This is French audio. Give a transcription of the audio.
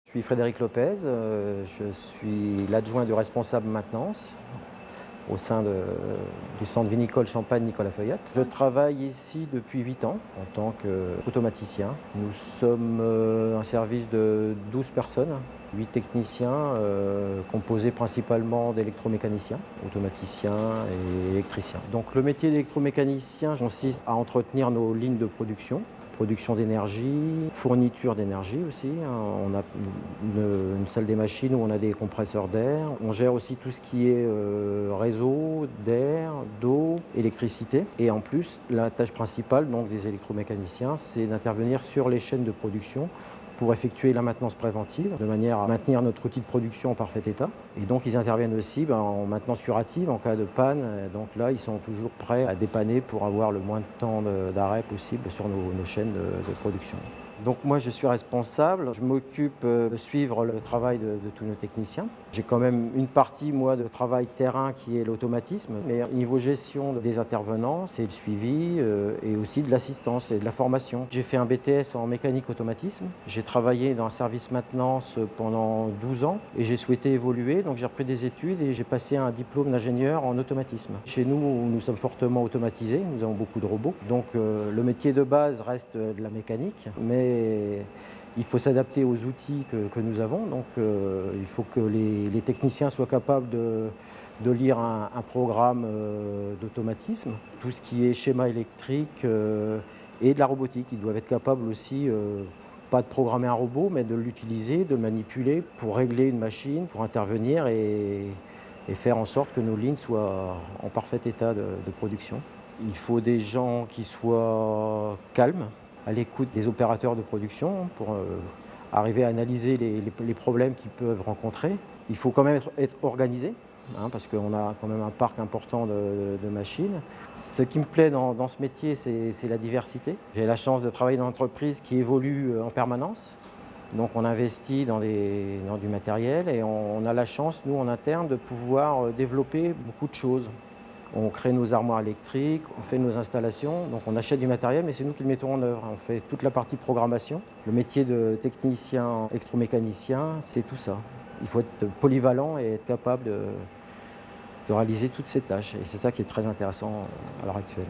Je suis Frédéric Lopez, je suis l'adjoint du responsable maintenance au sein du centre vinicole Champagne Nicolas Feuillette. Je travaille ici depuis 8 ans en tant qu'automaticien. Nous sommes un service de 12 personnes, 8 techniciens composés principalement d'électromécaniciens, automaticiens et électriciens. Donc le métier d'électromécanicien consiste à entretenir nos lignes de production d'énergie, fourniture d'énergie aussi. On a une salle des machines où on a des compresseurs d'air. On gère aussi tout ce qui est réseau d'air, d'eau, électricité. Et en plus, la tâche principale donc, des électromécaniciens, c'est d'intervenir sur les chaînes de production pour effectuer la maintenance préventive, de manière à maintenir notre outil de production en parfait état. Et donc ils interviennent aussi en maintenance curative en cas de panne. Et donc là, ils sont toujours prêts à dépanner pour avoir le moins de temps d'arrêt possible sur nos chaînes de production. Donc moi, je suis responsable. Je m'occupe de suivre le travail de tous nos techniciens. J'ai quand même une partie, moi, de travail terrain qui est l'automatisme. Mais au niveau gestion des intervenants, c'est le suivi et aussi de l'assistance et de la formation. J'ai fait un BTS en mécanique automatisme. J'ai travaillé dans un service maintenance pendant 12 ans et j'ai souhaité évoluer. Donc j'ai repris des études et j'ai passé un diplôme d'ingénieur en automatisme. Chez nous, nous sommes fortement automatisés. Nous avons beaucoup de robots. Donc le métier de base reste de la mécanique, mais il faut s'adapter aux outils que nous avons. Donc il faut que les techniciens soient capables de lire un programme d'automatisme, tout ce qui est schéma électrique et de la robotique. Ils doivent être capables aussi, pas de programmer un robot, mais de l'utiliser, de le manipuler pour régler une machine, pour intervenir et faire en sorte que nos lignes soient en parfait état de production. Il faut des gens qui soient calmes, à l'écoute des opérateurs de production pour arriver à analyser les problèmes qu'ils peuvent rencontrer. Il faut quand même être organisé, parce qu'on a quand même un parc important de machines. Ce qui me plaît dans ce métier, c'est la diversité. J'ai la chance de travailler dans une entreprise qui évolue en permanence. Donc on investit dans du matériel et on a la chance, nous en interne, de pouvoir développer beaucoup de choses. On crée nos armoires électriques, on fait nos installations, donc on achète du matériel, mais c'est nous qui le mettons en œuvre. On fait toute la partie programmation. Le métier de technicien électromécanicien, c'est tout ça. Il faut être polyvalent et être capable de réaliser toutes ces tâches. Et c'est ça qui est très intéressant à l'heure actuelle.